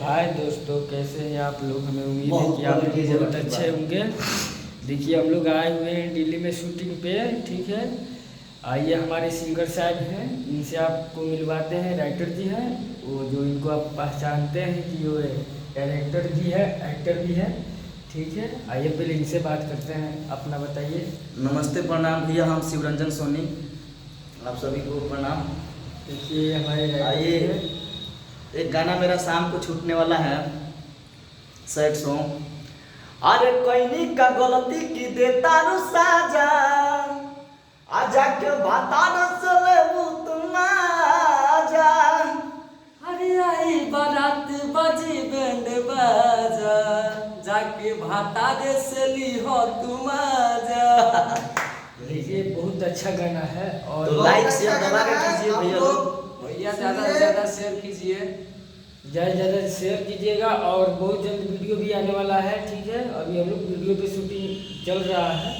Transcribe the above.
हाय दोस्तों, कैसे हैं आप लोग। हमें उम्मीद है कि आप लोग बहुत अच्छे होंगे। देखिए, हम लोग आए हुए हैं दिल्ली में शूटिंग पे, ठीक है। आइए, हमारे सिंगर साहब हैं, इनसे आपको मिलवाते हैं। राइटर जी हैं वो, जो इनको आप पहचानते हैं कि वो डायरेक्टर भी है, एक्टर भी है, ठीक है। आइए पहले इनसे बात करते हैं। अपना बताइए। नमस्ते, प्रणाम भैया। हम शिवरंजन सोनी, आप सभी को प्रणाम। देखिए, हमारे आइए, एक गाना मेरा शाम को छूटने वाला है, सैड सॉन्ग। अरे कोई का गलती की देता रू साजा, आजा के बाता न चले तुम आजा। अरे आई बारात बजी बैंड बाजा, जाके भाता रे सेली हो तुम आजा। देखिए, बहुत अच्छा गाना है। और तो लाइक शेयर दबा के कीजिए भैया लोग। भैया ज़्यादा से ज़्यादा शेयर कीजिए, ज़्यादा शेयर कीजिएगा। और बहुत जल्द वीडियो भी आने वाला है, ठीक है। अभी हम लोग वीडियो पे शूटिंग चल रहा है।